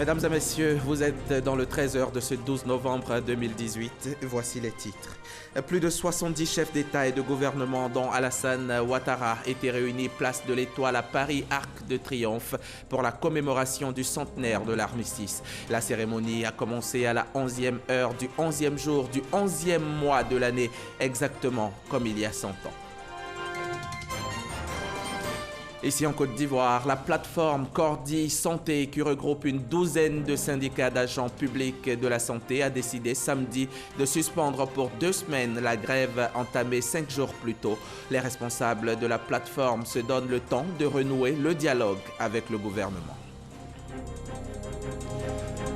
Mesdames et messieurs, vous êtes dans le 13h de ce 12 novembre 2018. Voici les titres. Plus de 70 chefs d'État et de gouvernement, dont Alassane Ouattara, étaient réunis place de l'Étoile à Paris, Arc de Triomphe, pour la commémoration du centenaire de l'armistice. La cérémonie a commencé à la 11e heure du 11e jour du 11e mois de l'année, exactement comme il y a 100 ans. Ici en Côte d'Ivoire, la plateforme Cordi Santé, qui regroupe une douzaine de syndicats d'agents publics de la santé, a décidé samedi de suspendre pour 2 semaines la grève entamée 5 jours plus tôt. Les responsables de la plateforme se donnent le temps de renouer le dialogue avec le gouvernement.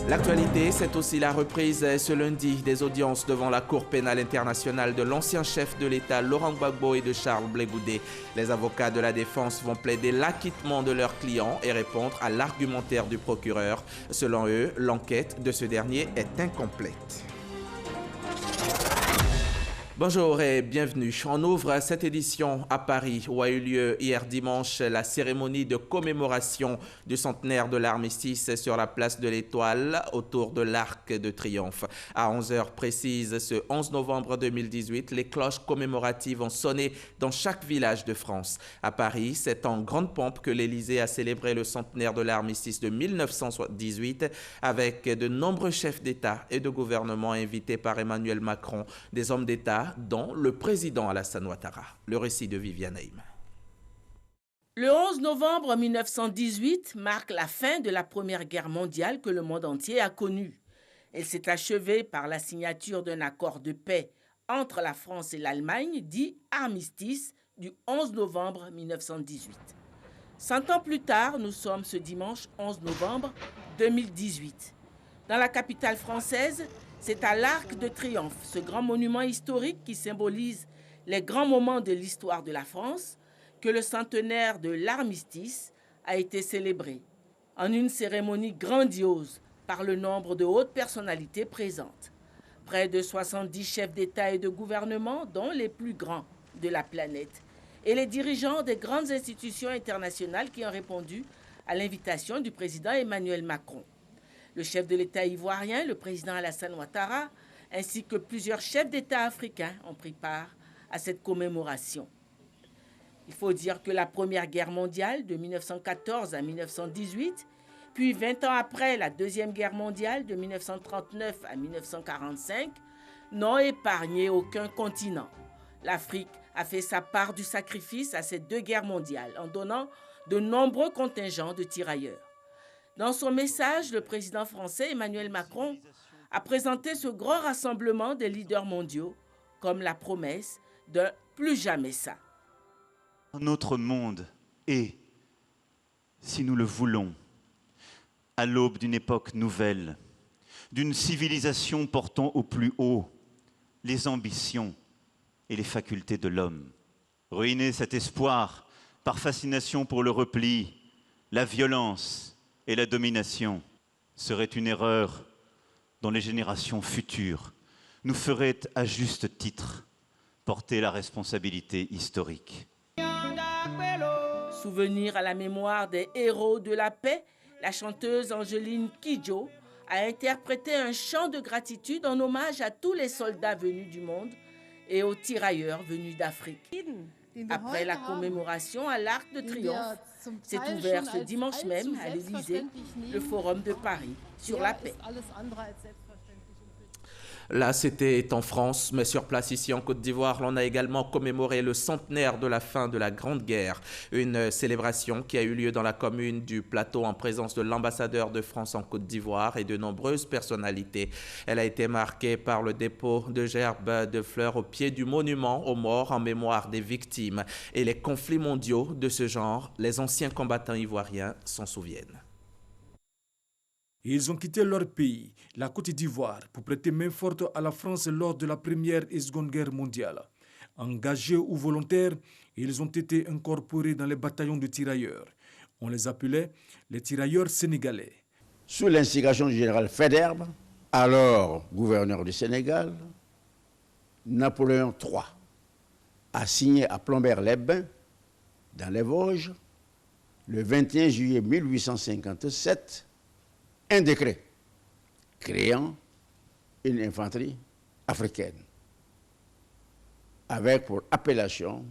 L'actualité, c'est aussi la reprise ce lundi des audiences devant la Cour pénale internationale de l'ancien chef de l'État Laurent Gbagbo et de Charles Blé Goudé. Les avocats de la défense vont plaider l'acquittement de leurs clients et répondre à l'argumentaire du procureur. Selon eux, l'enquête de ce dernier est incomplète. Bonjour et bienvenue. On ouvre cette édition à Paris où a eu lieu hier dimanche la cérémonie de commémoration du centenaire de l'armistice sur la place de l'Étoile autour de l'Arc de Triomphe. À 11h précise ce 11 novembre 2018, les cloches commémoratives ont sonné dans chaque village de France. À Paris, c'est en grande pompe que l'Élysée a célébré le centenaire de l'armistice de 1918 avec de nombreux chefs d'État et de gouvernement invités par Emmanuel Macron, des hommes d'État dont le président Alassane Ouattara. Le récit de Viviane Haïm. Le 11 novembre 1918 marque la fin de la Première Guerre mondiale que le monde entier a connue. Elle s'est achevée par la signature d'un accord de paix entre la France et l'Allemagne, dit armistice, du 11 novembre 1918. 100 ans plus tard, nous sommes ce dimanche 11 novembre 2018. Dans la capitale française, c'est à l'Arc de Triomphe, ce grand monument historique qui symbolise les grands moments de l'histoire de la France, que le centenaire de l'armistice a été célébré, en une cérémonie grandiose par le nombre de hautes personnalités présentes. Près de 70 chefs d'État et de gouvernement, dont les plus grands de la planète, et les dirigeants des grandes institutions internationales qui ont répondu à l'invitation du président Emmanuel Macron. Le chef de l'État ivoirien, le président Alassane Ouattara, ainsi que plusieurs chefs d'État africains ont pris part à cette commémoration. Il faut dire que la Première Guerre mondiale, de 1914 à 1918, puis 20 ans après la Deuxième Guerre mondiale, de 1939 à 1945, n'ont épargné aucun continent. L'Afrique a fait sa part du sacrifice à ces 2 guerres mondiales en donnant de nombreux contingents de tirailleurs. Dans son message, le président français Emmanuel Macron a présenté ce grand rassemblement des leaders mondiaux comme la promesse d'un plus jamais ça. Notre monde est, si nous le voulons, à l'aube d'une époque nouvelle, d'une civilisation portant au plus haut les ambitions et les facultés de l'homme. Ruiner cet espoir par fascination pour le repli, la violence et la domination serait une erreur dont les générations futures nous feraient à juste titre porter la responsabilité historique. Souvenir à la mémoire des héros de la paix, la chanteuse Angeline Kidjo a interprété un chant de gratitude en hommage à tous les soldats venus du monde et aux tirailleurs venus d'Afrique. Après la commémoration à l'Arc de Triomphe, s'est ouvert ce dimanche même à l'Élysée le Forum de Paris sur la paix. Là, c'était en France, mais sur place ici en Côte d'Ivoire, l'on a également commémoré le centenaire de la fin de la Grande Guerre. Une célébration qui a eu lieu dans la commune du Plateau en présence de l'ambassadeur de France en Côte d'Ivoire et de nombreuses personnalités. Elle a été marquée par le dépôt de gerbes de fleurs au pied du monument aux morts en mémoire des victimes. Et les conflits mondiaux de ce genre, les anciens combattants ivoiriens s'en souviennent. Ils ont quitté leur pays, la Côte d'Ivoire, pour prêter main forte à la France lors de la Première et Seconde Guerre mondiale. Engagés ou volontaires, ils ont été incorporés dans les bataillons de tirailleurs. On les appelait les tirailleurs sénégalais. Sous l'instigation du général Faidherbe, alors gouverneur du Sénégal, Napoléon III a signé à Plombert-les-Bains, dans les Vosges, le 21 juillet 1857, un décret créant une infanterie africaine avec pour appellation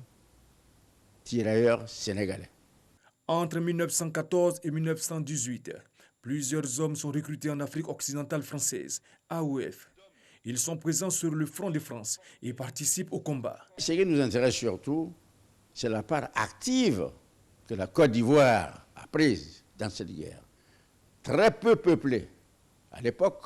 tirailleurs sénégalais. Entre 1914 et 1918, plusieurs hommes sont recrutés en Afrique occidentale française, AOF. Ils sont présents sur le front de France et participent au combat. Ce qui nous intéresse surtout, c'est la part active que la Côte d'Ivoire a prise dans cette guerre. Très peu peuplée. À l'époque,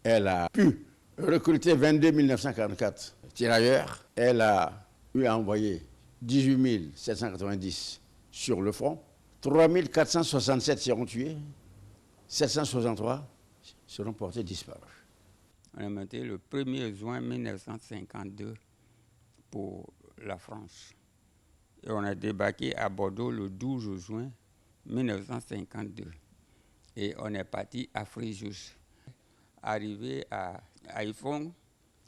elle a pu recruter 22 944 tirailleurs. Elle a eu à envoyer 18 790 sur le front. 3 467 seront tués. 763 seront portés disparus. On est monté le 1er juin 1952 pour la France. Et on a débarqué à Bordeaux le 12 juin 1952. Et on est parti à Fréjus. Arrivé à Haïphong,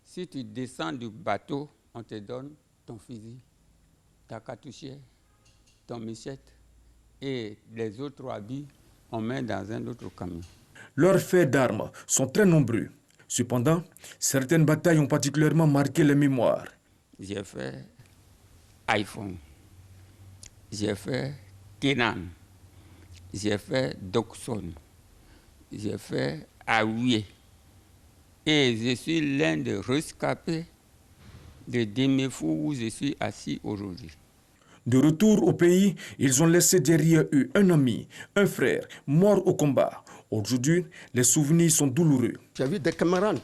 si tu descends du bateau, on te donne ton fusil, ta cartouchière, ton michette et les autres habits, on met dans un autre camion. Leurs faits d'armes sont très nombreux. Cependant, certaines batailles ont particulièrement marqué les mémoires. J'ai fait Haïphong, j'ai fait Kenan, j'ai fait Dokson, j'ai fait Aouye. Et je suis l'un des rescapés de Deméfou où je suis assis aujourd'hui. De retour au pays, ils ont laissé derrière eux un ami, un frère, mort au combat. Aujourd'hui, les souvenirs sont douloureux. J'avais des camarades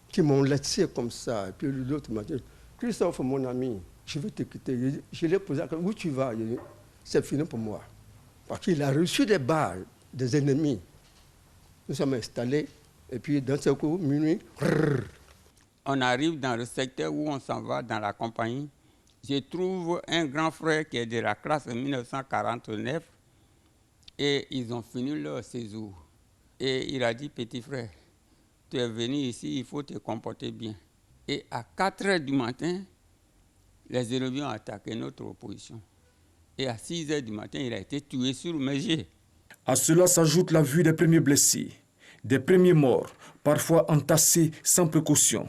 qui m'ont laissé comme ça. Et puis l'autre m'a dit, Christophe, mon ami, je vais te quitter. Je l'ai posé, où tu vas? C'est fini pour moi. Parce qu'il a reçu des balles des ennemis. Nous sommes installés. Et puis, dans ce coup, minuit, on arrive dans le secteur où on s'en va dans la compagnie. Je trouve un grand frère qui est de la classe 1949 et ils ont fini leur séjour. Et il a dit, petit frère, tu es venu ici, il faut te comporter bien. Et à 4 heures du matin, les ennemis ont attaqué notre opposition. Et à 6 heures du matin, il a été tué sur mes yeux. À cela s'ajoute la vue des premiers blessés, des premiers morts, parfois entassés sans précaution.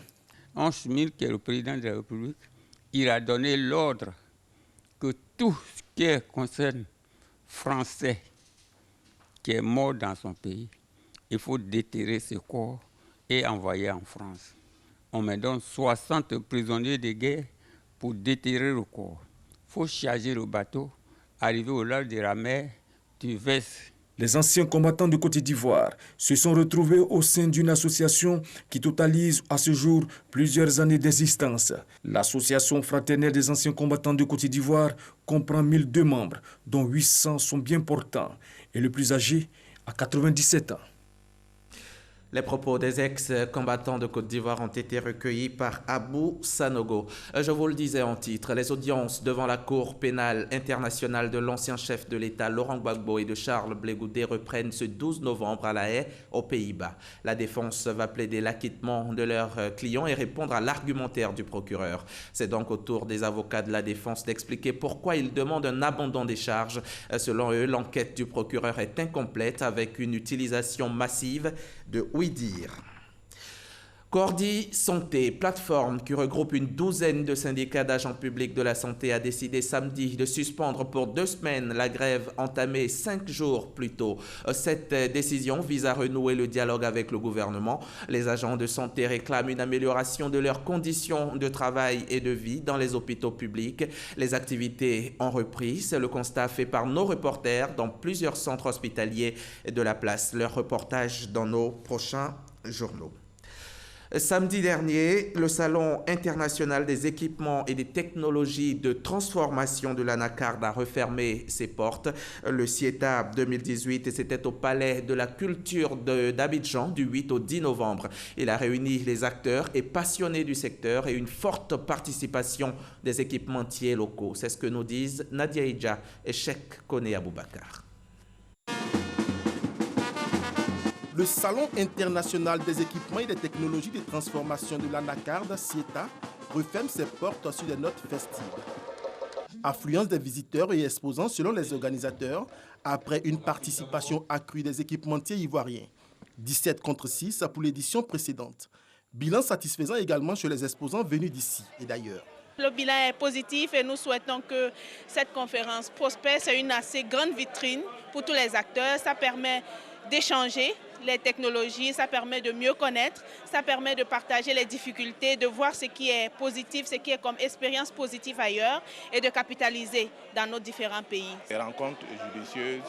Hans Schmidt, qui est le président de la République, il a donné l'ordre que tout ce qui concerne Français qui est mort dans son pays, il faut déterrer ce corps et envoyer en France. On me donne 60 prisonniers de guerre pour déterrer le corps. Il faut charger le bateau, arriver au large de la mer, tu verses. Les anciens combattants de Côte d'Ivoire se sont retrouvés au sein d'une association qui totalise à ce jour plusieurs années d'existence. L'association fraternelle des anciens combattants de Côte d'Ivoire comprend 1002 membres, dont 800 sont bien portants et le plus âgé a 97 ans. Les propos des ex-combattants de Côte d'Ivoire ont été recueillis par Abou Sanogo. Je vous le disais en titre, les audiences devant la Cour pénale internationale de l'ancien chef de l'État Laurent Gbagbo et de Charles Blé Goudé reprennent ce 12 novembre à La Haye, aux Pays-Bas. La défense va plaider l'acquittement de leurs clients et répondre à l'argumentaire du procureur. C'est donc au tour des avocats de la défense d'expliquer pourquoi ils demandent un abandon des charges. Selon eux, l'enquête du procureur est incomplète avec une utilisation massive de oui-dire. Cordi Santé, plateforme qui regroupe une douzaine de syndicats d'agents publics de la santé, a décidé samedi de suspendre pour 2 semaines la grève entamée 5 jours plus tôt. Cette décision vise à renouer le dialogue avec le gouvernement. Les agents de santé réclament une amélioration de leurs conditions de travail et de vie dans les hôpitaux publics. Les activités ont repris, c'est le constat fait par nos reporters dans plusieurs centres hospitaliers de la place. Leur reportage dans nos prochains journaux. Samedi dernier, le Salon international des équipements et des technologies de transformation de l'Anacarde a refermé ses portes. Le CIETA 2018, c'était au Palais de la Culture d'Abidjan du 8 au 10 novembre. Il a réuni les acteurs et passionnés du secteur et une forte participation des équipementiers locaux. C'est ce que nous disent Nadia Idja et Cheikh Kone Aboubakar. Le Salon international des équipements et des technologies de transformation de l'Anacarde, CIETA, referme ses portes sur des notes festives. Affluence des visiteurs et exposants selon les organisateurs après une participation accrue des équipementiers ivoiriens. 17 contre 6 pour l'édition précédente. Bilan satisfaisant également chez les exposants venus d'ici et d'ailleurs. Le bilan est positif et nous souhaitons que cette conférence prospère. C'est une assez grande vitrine pour tous les acteurs. Ça permet d'échanger les technologies, ça permet de mieux connaître, ça permet de partager les difficultés, de voir ce qui est positif, ce qui est comme expérience positive ailleurs et de capitaliser dans nos différents pays. Les rencontres judicieuses,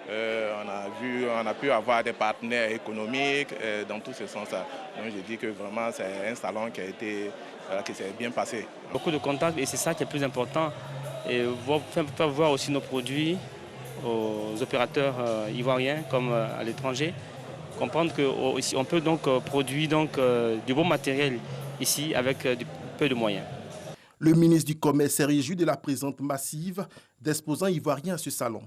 on a pu avoir des partenaires économiques dans tout ce sens-là. Donc je dis que vraiment c'est un salon qui s'est bien passé. Beaucoup de contacts et c'est ça qui est plus important. Et faire voir aussi nos produits aux opérateurs ivoiriens comme à l'étranger. Comprendre qu'on peut donc produire du bon matériel ici avec peu de moyens. Le ministre du Commerce s'est réjoui de la présence massive d'exposants ivoiriens à ce salon.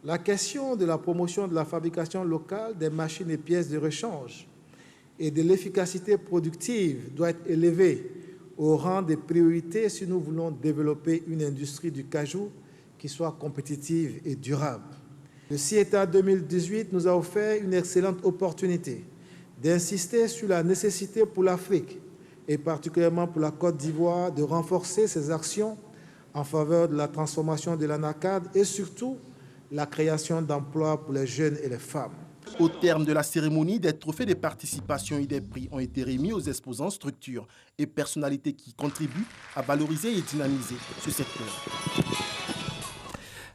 La question de la promotion de la fabrication locale des machines et pièces de rechange et de l'efficacité productive doit être élevée au rang des priorités si nous voulons développer une industrie du cajou qui soit compétitive et durable. Le CIETA 2018 nous a offert une excellente opportunité d'insister sur la nécessité pour l'Afrique et particulièrement pour la Côte d'Ivoire de renforcer ses actions en faveur de la transformation de l'ANACAD et surtout la création d'emplois pour les jeunes et les femmes. Au terme de la cérémonie, des trophées de participation et des prix ont été remis aux exposants, structures et personnalités qui contribuent à valoriser et dynamiser ce secteur.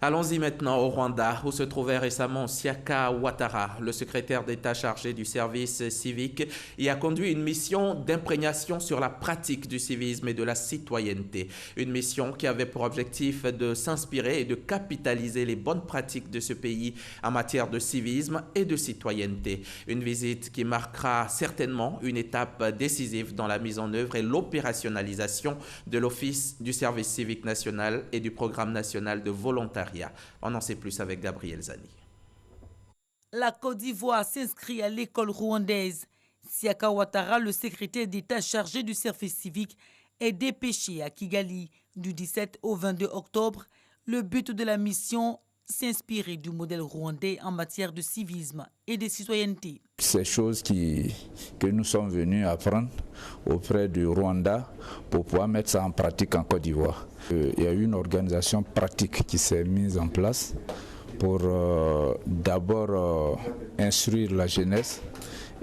Allons-y maintenant au Rwanda, où se trouvait récemment Siaka Ouattara, le secrétaire d'État chargé du service civique, et a conduit une mission d'imprégnation sur la pratique du civisme et de la citoyenneté. Une mission qui avait pour objectif de s'inspirer et de capitaliser les bonnes pratiques de ce pays en matière de civisme et de citoyenneté. Une visite qui marquera certainement une étape décisive dans la mise en œuvre et l'opérationnalisation de l'Office du service civique national et du programme national de volontariat. On en sait plus avec Gabriel Zani. La Côte d'Ivoire s'inscrit à l'école rwandaise. Siaka Ouattara, le secrétaire d'État chargé du service civique, est dépêché à Kigali du 17 au 22 octobre. Le but de la mission, s'inspirer du modèle rwandais en matière de civisme et de citoyenneté. Ces choses que nous sommes venus apprendre auprès du Rwanda pour pouvoir mettre ça en pratique en Côte d'Ivoire. Il y a eu une organisation pratique qui s'est mise en place pour d'abord instruire la jeunesse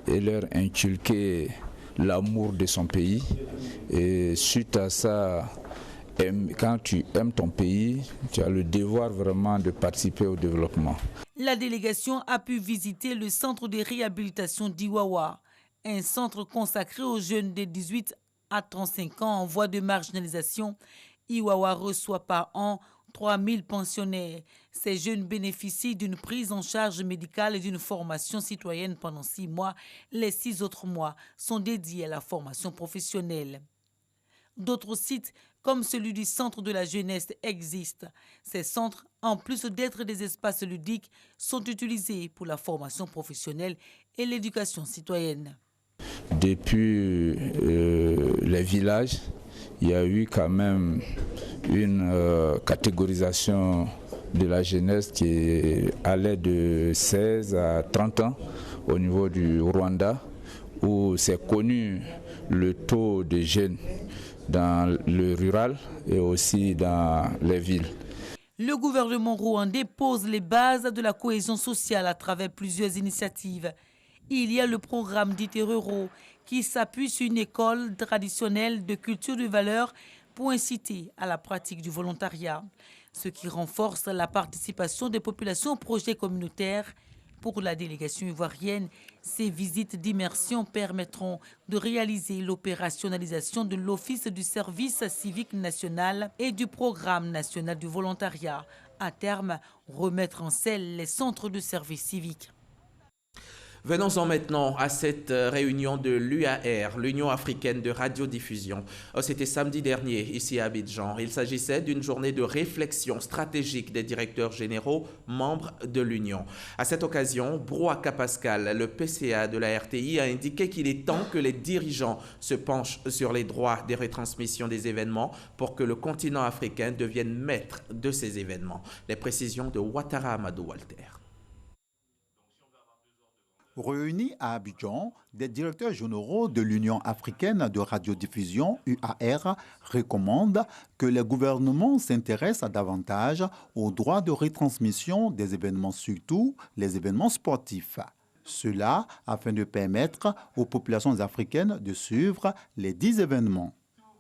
et leur inculquer l'amour de son pays. Et suite à ça, quand tu aimes ton pays, tu as le devoir vraiment de participer au développement. La délégation a pu visiter le centre de réhabilitation d'Iwawa, un centre consacré aux jeunes de 18 à 35 ans en voie de marginalisation. Iwawa reçoit par an 3000 pensionnaires. Ces jeunes bénéficient d'une prise en charge médicale et d'une formation citoyenne pendant 6 mois. Les 6 autres mois sont dédiés à la formation professionnelle. D'autres sites, comme celui du Centre de la jeunesse, existent. Ces centres, en plus d'être des espaces ludiques, sont utilisés pour la formation professionnelle et l'éducation citoyenne. Depuis les villages, il y a eu quand même une catégorisation de la jeunesse qui allait de 16 à 30 ans au niveau du Rwanda, où c'est connu le taux de jeunes dans le rural et aussi dans les villes. Le gouvernement rwandais pose les bases de la cohésion sociale à travers plusieurs initiatives. Il y a le programme d'IT ruraux qui s'appuie sur une école traditionnelle de culture de valeurs pour inciter à la pratique du volontariat, ce qui renforce la participation des populations aux projets communautaires. Pour la délégation ivoirienne, ces visites d'immersion permettront de réaliser l'opérationnalisation de l'Office du service civique national et du programme national du volontariat. À terme, remettre en selle les centres de service civique. Venons-en maintenant à cette réunion de l'UAR, l'Union africaine de radiodiffusion. C'était samedi dernier, ici à Abidjan. Il s'agissait d'une journée de réflexion stratégique des directeurs généraux membres de l'Union. À cette occasion, Brouaka Pascal, le PCA de la RTI, a indiqué qu'il est temps que les dirigeants se penchent sur les droits des retransmissions des événements pour que le continent africain devienne maître de ces événements. Les précisions de Ouattara Amadou Walter. Réunis à Abidjan, des directeurs généraux de l'Union africaine de radiodiffusion, UAR, recommandent que les gouvernements s'intéressent davantage aux droits de retransmission des événements, surtout les événements sportifs. Cela afin de permettre aux populations africaines de suivre les 10 événements.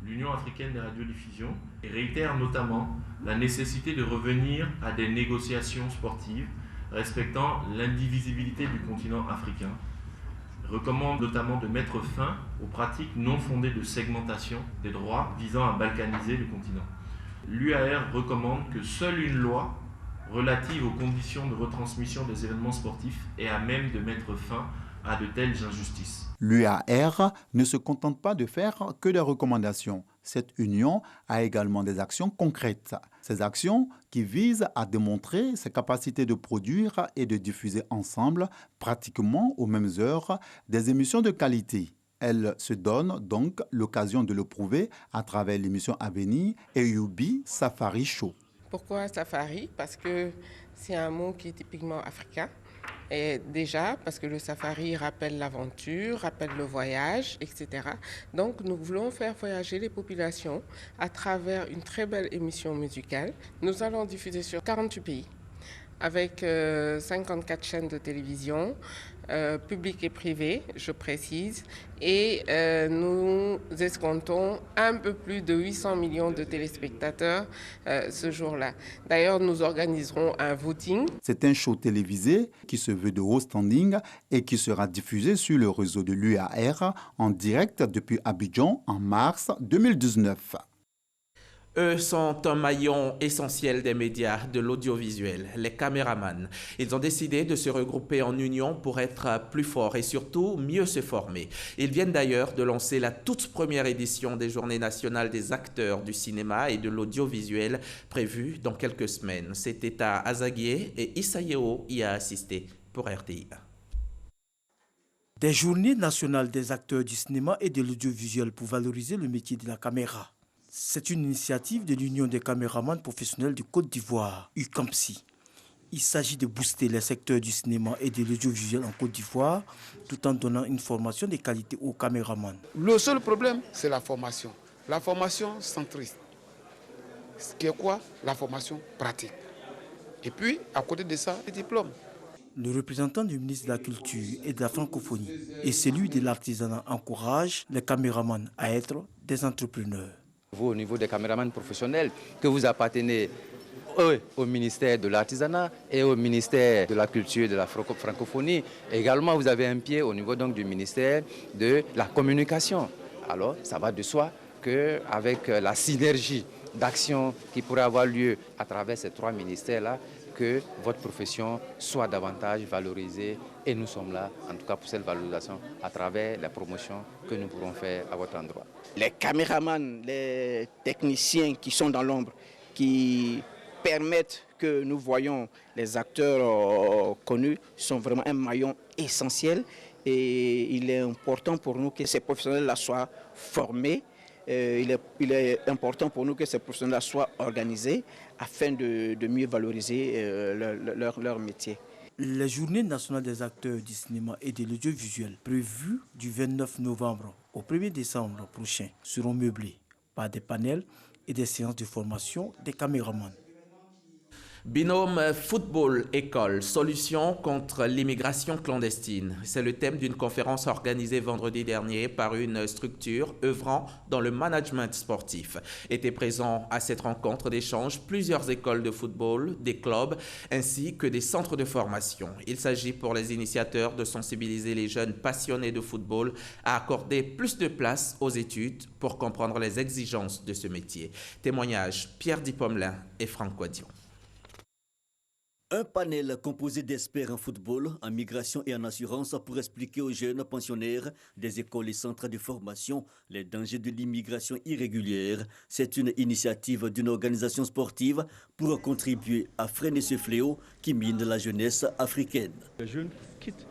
L'Union africaine de radiodiffusion réitère notamment la nécessité de revenir à des négociations sportives respectant l'indivisibilité du continent africain, recommande notamment de mettre fin aux pratiques non fondées de segmentation des droits visant à balkaniser le continent. L'UAR recommande que seule une loi relative aux conditions de retransmission des événements sportifs est à même de mettre fin à de telles injustices. L'UAR ne se contente pas de faire que des recommandations. Cette union a également des actions concrètes. Ces actions qui visent à démontrer ses capacités de produire et de diffuser ensemble, pratiquement aux mêmes heures, des émissions de qualité. Elle se donne donc l'occasion de le prouver à travers l'émission à venir Euyoubi Safari Show. Pourquoi Safari? Parce que c'est un mot qui est typiquement africain. Et déjà, parce que le safari rappelle l'aventure, rappelle le voyage, etc. Donc, nous voulons faire voyager les populations à travers une très belle émission musicale. Nous allons diffuser sur 48 pays, avec 54 chaînes de télévision, publiques et privées, je précise. Et nous escomptons un peu plus de 800 millions de téléspectateurs ce jour-là. D'ailleurs, nous organiserons un voting. C'est un show télévisé qui se veut de haut standing et qui sera diffusé sur le réseau de l'UAR en direct depuis Abidjan en mars 2019. Eux sont un maillon essentiel des médias, de l'audiovisuel, les caméramans. Ils ont décidé de se regrouper en union pour être plus forts et surtout mieux se former. Ils viennent d'ailleurs de lancer la toute première édition des Journées nationales des acteurs du cinéma et de l'audiovisuel prévue dans quelques semaines. C'était à Azaguié et Issa-Yeo y a assisté pour RTI. Des Journées nationales des acteurs du cinéma et de l'audiovisuel pour valoriser le métier de la caméra. C'est une initiative de l'Union des caméramans professionnels du Côte d'Ivoire, UCAMPSI. Il s'agit de booster les secteurs du cinéma et de l'audiovisuel en Côte d'Ivoire, tout en donnant une formation de qualité aux caméramans. Le seul problème, c'est la formation. La formation centriste. Ce qui est quoi? La formation pratique. Et puis, à côté de ça, les diplômes. Le représentant du ministre de la Culture et de la Francophonie et celui de l'artisanat encouragent les caméramans à être des entrepreneurs. Vous, au niveau des caméramans professionnels, que vous appartenez au ministère de l'artisanat et au ministère de la culture et de la francophonie. Également, vous avez un pied au niveau donc, du ministère de la communication. Alors, ça va de soi qu'avec la synergie d'action qui pourrait avoir lieu à travers ces 3 ministères-là, que votre profession soit davantage valorisée. Et nous sommes là, en tout cas pour cette valorisation, à travers la promotion que nous pourrons faire à votre endroit. Les caméramans, les techniciens qui sont dans l'ombre, qui permettent que nous voyons les acteurs connus, sont vraiment un maillon essentiel. Et il est important pour nous que ces professionnels-là soient formés. Il est important pour nous que ces professionnels-là soient organisés afin de mieux valoriser leur métier. Les Journées nationales des acteurs du cinéma et de l'audiovisuel prévues du 29 novembre au 1er décembre prochain seront meublées par des panels et des séances de formation des caméramans. Binôme football-école, solution contre l'immigration clandestine. C'est le thème d'une conférence organisée vendredi dernier par une structure œuvrant dans le management sportif. Étaient présents à cette rencontre d'échange plusieurs écoles de football, des clubs ainsi que des centres de formation. Il s'agit pour les initiateurs de sensibiliser les jeunes passionnés de football à accorder plus de place aux études pour comprendre les exigences de ce métier. Témoignage Pierre Dipomelin et Franck Quadion. Un panel composé d'experts en football, en migration et en assurance pour expliquer aux jeunes pensionnaires des écoles et centres de formation les dangers de l'immigration irrégulière. C'est une initiative d'une organisation sportive pour contribuer à freiner ce fléau qui mine la jeunesse africaine. Les jeunes quittent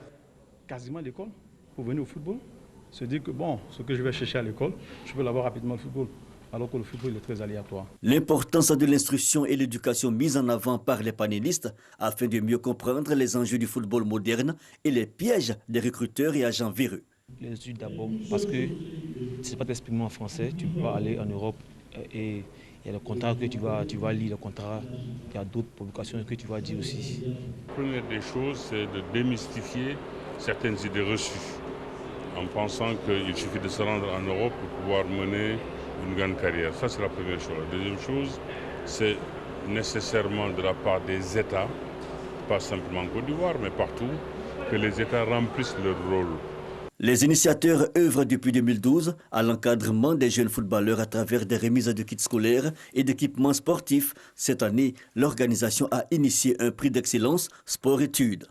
quasiment l'école pour venir au football, se dire que bon, ce que je vais chercher à l'école, je peux l'avoir rapidement au football. Alors que le football est très aléatoire. L'importance de l'instruction et l'éducation mise en avant par les panélistes afin de mieux comprendre les enjeux du football moderne et les pièges des recruteurs et agents véreux. Les études d'abord, parce que si tu n'as pas d'exprimer en français, tu peux aller en Europe et il y a le contrat que tu vas lire, le contrat, il y a d'autres publications que tu vas dire aussi. La première des choses, c'est de démystifier certaines idées reçues en pensant qu'il suffit de se rendre en Europe pour pouvoir mener une grande carrière. Ça, c'est la première chose. La deuxième chose, c'est nécessairement de la part des États, pas simplement en Côte d'Ivoire, mais partout, que les États remplissent leur rôle. Les initiateurs œuvrent depuis 2012 à l'encadrement des jeunes footballeurs à travers des remises de kits scolaires et d'équipements sportifs. Cette année, l'organisation a initié un prix d'excellence sport-études.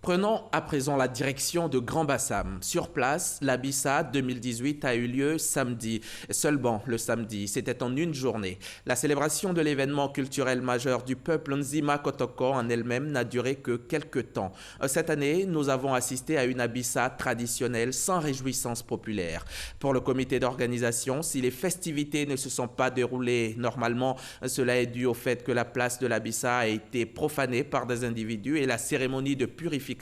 Prenons à présent la direction de Grand Bassam. Sur place, l'Abissa 2018 a eu lieu samedi. Seulement le samedi, c'était en une journée. La célébration de l'événement culturel majeur du peuple Nzima Kotoko en elle-même n'a duré que quelques temps. Cette année, nous avons assisté à une Abissa traditionnelle sans réjouissance populaire. Pour le comité d'organisation, si les festivités ne se sont pas déroulées normalement, cela est dû au fait que la place de l'Abissa a été profanée par des individus et la cérémonie de purification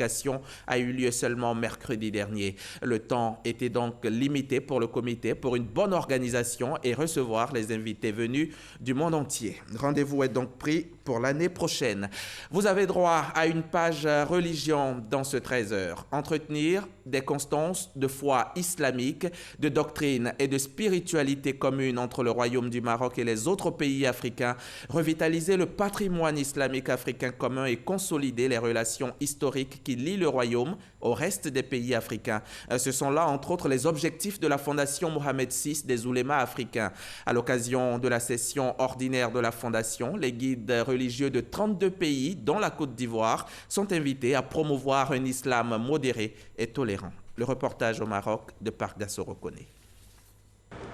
a eu lieu seulement mercredi dernier. Le temps était donc limité pour le comité pour une bonne organisation et recevoir les invités venus du monde entier. Rendez-vous est donc pris pour l'année prochaine. Vous avez droit à une page religion dans ce 13h. Entretenir des constances de foi islamique, de doctrine et de spiritualité commune entre le Royaume du Maroc et les autres pays africains, revitaliser le patrimoine islamique africain commun et consolider les relations historiques qui lient le Royaume au reste des pays africains. Ce sont là, entre autres, les objectifs de la Fondation Mohamed VI des oulémas africains. À l'occasion de la session ordinaire de la Fondation, les guides religieux de 32 pays, dont la Côte d'Ivoire, sont invités à promouvoir un islam modéré et tolérant. Le reportage au Maroc de Pargasso Rokone.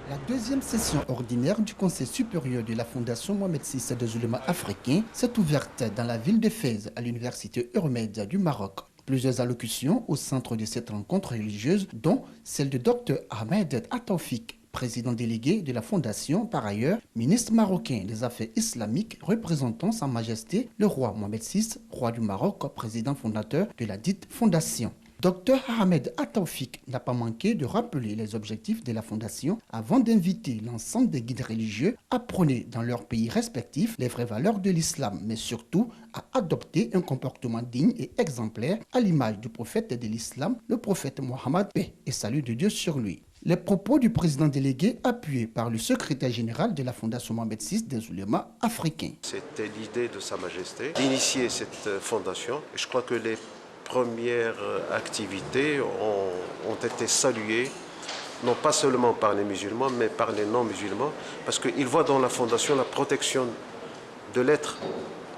La deuxième session ordinaire du Conseil supérieur de la Fondation Mohamed VI des oulémas africains s'est ouverte dans la ville de Fès, à l'université Euromède du Maroc. Plusieurs allocutions au centre de cette rencontre religieuse, dont celle de Dr Ahmed Ataoufik, président délégué de la Fondation, par ailleurs ministre marocain des Affaires islamiques, représentant Sa Majesté le roi Mohamed VI, roi du Maroc, président fondateur de la dite Fondation. Dr Ahmed Ataoufik n'a pas manqué de rappeler les objectifs de la Fondation avant d'inviter l'ensemble des guides religieux à prôner dans leurs pays respectifs les vraies valeurs de l'islam, mais surtout à adopter un comportement digne et exemplaire à l'image du prophète de l'islam, le prophète Mohammed, paix et salut de Dieu sur lui. Les propos du président délégué appuyés par le secrétaire général de la Fondation Mohamed VI des oulémas africains. C'était l'idée de Sa Majesté d'initier cette fondation. Je crois que les premières activités ont été saluées, non pas seulement par les musulmans, mais par les non-musulmans, parce qu'ils voient dans la fondation la protection de l'être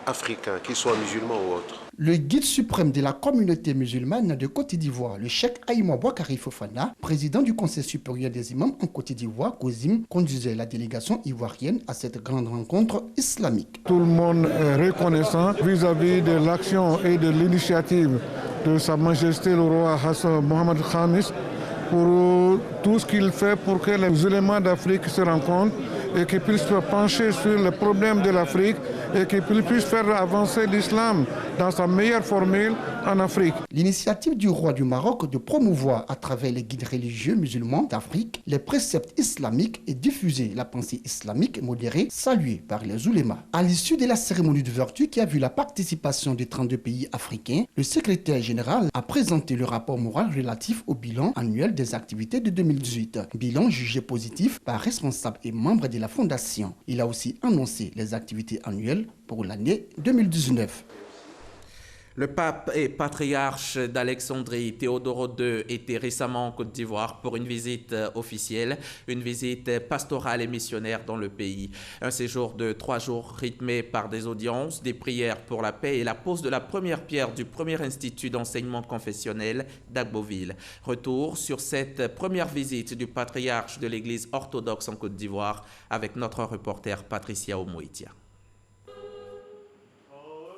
africain, qu'il soit musulman ou autre. Le guide suprême de la communauté musulmane de Côte d'Ivoire, le cheikh Aïma Bouakari Fofana, président du Conseil supérieur des imams en Côte d'Ivoire, COSIM, conduisait la délégation ivoirienne à cette grande rencontre islamique. Tout le monde est reconnaissant vis-à-vis de l'action et de l'initiative de Sa Majesté le roi Hassan Mohamed Khamis pour tout ce qu'il fait pour que les éléments d'Afrique se rencontrent et qu'ils puissent se pencher sur les problèmes de l'Afrique et qu'ils puissent faire avancer l'islam dans sa meilleure formule en Afrique. L'initiative du roi du Maroc de promouvoir à travers les guides religieux musulmans d'Afrique les préceptes islamiques et diffuser la pensée islamique modérée saluée par les oulémas. À l'issue de la cérémonie d'ouverture qui a vu la participation de 32 pays africains, le secrétaire général a présenté le rapport moral relatif au bilan annuel des activités de 2018. Bilan jugé positif par responsables et membres de la Fondation. Il a aussi annoncé les activités annuelles pour l'année 2019. Le pape et patriarche d'Alexandrie, Théodore II, était récemment en Côte d'Ivoire pour une visite officielle, une visite pastorale et missionnaire dans le pays. Un séjour de 3 jours rythmé par des audiences, des prières pour la paix et la pose de la première pierre du premier institut d'enseignement confessionnel d'Agboville. Retour sur cette première visite du patriarche de l'Église orthodoxe en Côte d'Ivoire avec notre reporter Patricia Omoitia.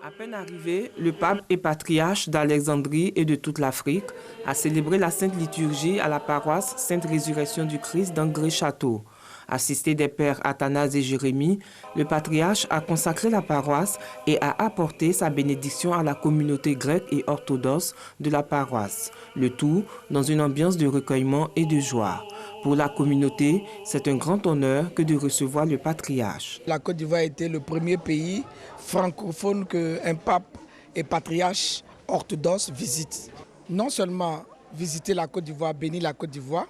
À peine arrivé, le pape et patriarche d'Alexandrie et de toute l'Afrique a célébré la Sainte Liturgie à la paroisse Sainte Résurrection du Christ d'Angré-Château. Assisté des pères Athanase et Jérémie, le patriarche a consacré la paroisse et a apporté sa bénédiction à la communauté grecque et orthodoxe de la paroisse, le tout dans une ambiance de recueillement et de joie. Pour la communauté, c'est un grand honneur que de recevoir le patriarche. La Côte d'Ivoire a été le premier pays francophone qu'un pape et patriarche orthodoxe visitent. Non seulement visiter la Côte d'Ivoire, bénir la Côte d'Ivoire,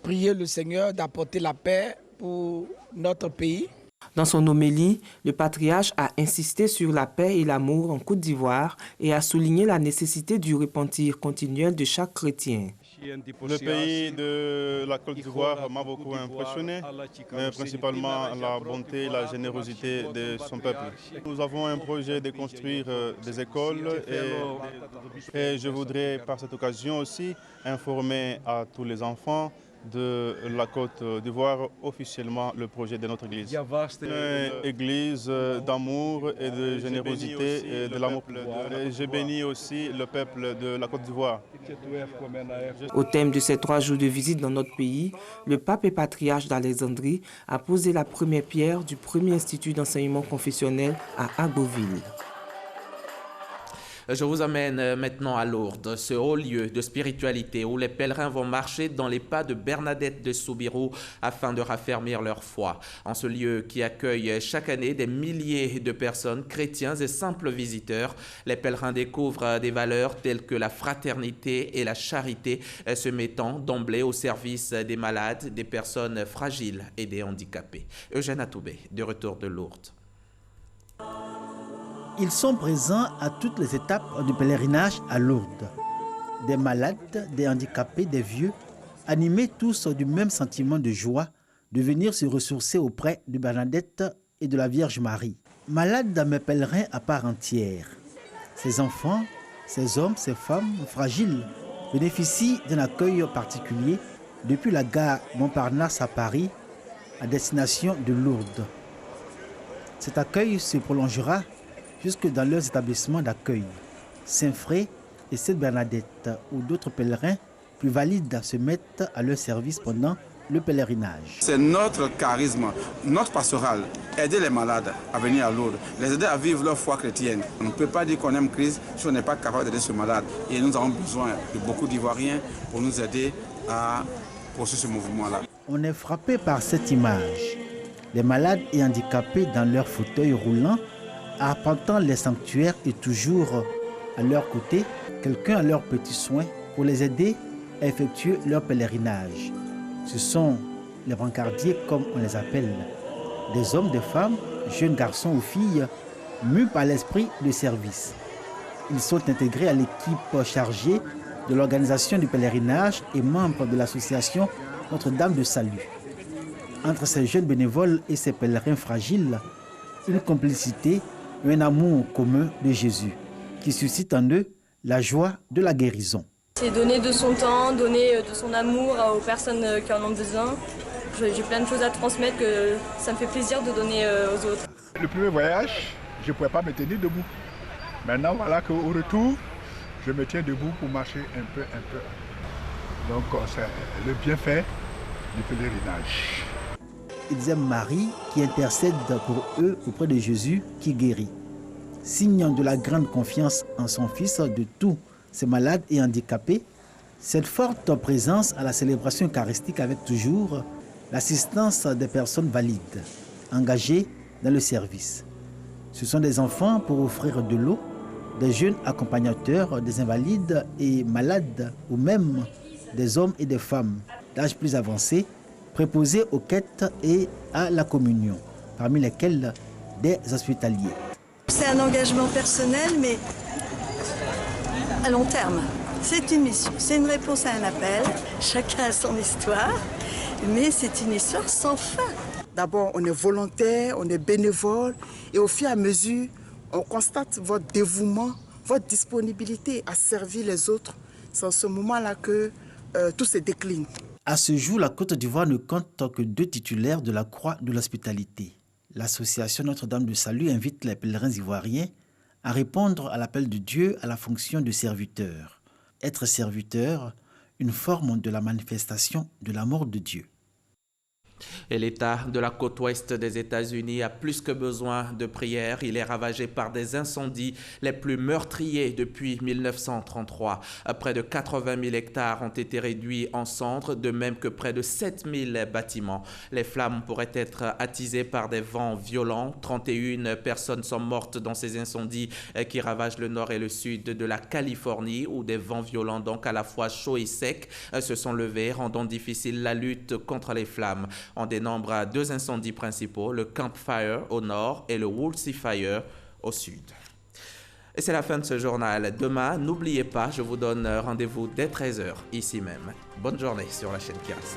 prier le Seigneur d'apporter la paix pour notre pays. Dans son homélie, le patriarche a insisté sur la paix et l'amour en Côte d'Ivoire et a souligné la nécessité du repentir continuel de chaque chrétien. Le pays de la Côte d'Ivoire m'a beaucoup impressionné, mais principalement la bonté et la générosité de son peuple. Nous avons un projet de construire des écoles et je voudrais par cette occasion aussi informer à tous les enfants de la Côte d'Ivoire officiellement le projet de notre église. Une église d'amour et de générosité et de l'amour. J'ai béni aussi le peuple de la Côte d'Ivoire. Au thème de ces 3 jours de visite dans notre pays, le pape et patriarche d'Alexandrie a posé la première pierre du premier institut d'enseignement confessionnel à Agboville. Je vous amène maintenant à Lourdes, ce haut lieu de spiritualité où les pèlerins vont marcher dans les pas de Bernadette de Soubirous afin de raffermir leur foi. En ce lieu qui accueille chaque année des milliers de personnes, chrétiens et simples visiteurs, les pèlerins découvrent des valeurs telles que la fraternité et la charité, se mettant d'emblée au service des malades, des personnes fragiles et des handicapés. Eugène Atoubé, de retour de Lourdes. Ils sont présents à toutes les étapes du pèlerinage à Lourdes. Des malades, des handicapés, des vieux, animés tous du même sentiment de joie de venir se ressourcer auprès de Bernadette et de la Vierge Marie. Malades mais pèlerins à part entière. Ces enfants, ces hommes, ces femmes fragiles bénéficient d'un accueil particulier depuis la gare Montparnasse à Paris à destination de Lourdes. Cet accueil se prolongera jusque dans leurs établissements d'accueil, Saint-Fré et Sainte-Bernadette, où d'autres pèlerins plus valides se mettent à leur service pendant le pèlerinage. C'est notre charisme, notre pastoral, aider les malades à venir à Lourdes, les aider à vivre leur foi chrétienne. On ne peut pas dire qu'on aime Christ si on n'est pas capable d'aider ce malade. Et nous avons besoin de beaucoup d'Ivoiriens pour nous aider à poursuivre ce mouvement-là. On est frappé par cette image. Les malades et handicapés dans leurs fauteuils roulants, arpentant les sanctuaires et toujours à leur côté, quelqu'un à leurs petits soins pour les aider à effectuer leur pèlerinage. Ce sont les brancardiers comme on les appelle, des hommes, des femmes, jeunes garçons ou filles, mus par l'esprit de service. Ils sont intégrés à l'équipe chargée de l'organisation du pèlerinage et membres de l'association Notre-Dame de Salut. Entre ces jeunes bénévoles et ces pèlerins fragiles, une complicité et un amour commun de Jésus qui suscite en eux la joie de la guérison. C'est donner de son temps, donner de son amour aux personnes qui en ont besoin. J'ai plein de choses à transmettre que ça me fait plaisir de donner aux autres. Le premier voyage, je ne pouvais pas me tenir debout. Maintenant, voilà qu'au retour, je me tiens debout pour marcher un peu. Donc, c'est le bienfait du pèlerinage. Ils aiment Marie qui intercède pour eux auprès de Jésus qui guérit. Signe de la grande confiance en son Fils de tous ces malades et handicapés, cette forte présence à la célébration eucharistique avec toujours l'assistance des personnes valides, engagées dans le service. Ce sont des enfants pour offrir de l'eau, des jeunes accompagnateurs des invalides et malades, ou même des hommes et des femmes d'âge plus avancé, préposés aux quêtes et à la communion, parmi lesquels des hospitaliers. C'est un engagement personnel, mais à long terme. C'est une mission, c'est une réponse à un appel. Chacun a son histoire, mais c'est une histoire sans fin. D'abord, on est volontaire, on est bénévole, et au fur et à mesure, on constate votre dévouement, votre disponibilité à servir les autres. C'est en ce moment-là que tout se décline. À ce jour, la Côte d'Ivoire ne compte que 2 titulaires de la Croix de l'Hospitalité. L'association Notre-Dame du Salut invite les pèlerins ivoiriens à répondre à l'appel de Dieu à la fonction de serviteur. Être serviteur, une forme de la manifestation de l'amour de Dieu. Et l'État de la côte ouest des États-Unis a plus que besoin de prières. Il est ravagé par des incendies les plus meurtriers depuis 1933. Près de 80 000 hectares ont été réduits en cendres, de même que près de 7 000 bâtiments. Les flammes pourraient être attisées par des vents violents. 31 personnes sont mortes dans ces incendies qui ravagent le nord et le sud de la Californie, où des vents violents, donc à la fois chauds et secs, se sont levés, rendant difficile la lutte contre les flammes. On dénombre 2 incendies principaux, le Camp Fire au nord et le Woolsey Fire au sud. Et c'est la fin de ce journal. Demain, n'oubliez pas, je vous donne rendez-vous dès 13h ici même. Bonne journée sur la chaîne Kiras.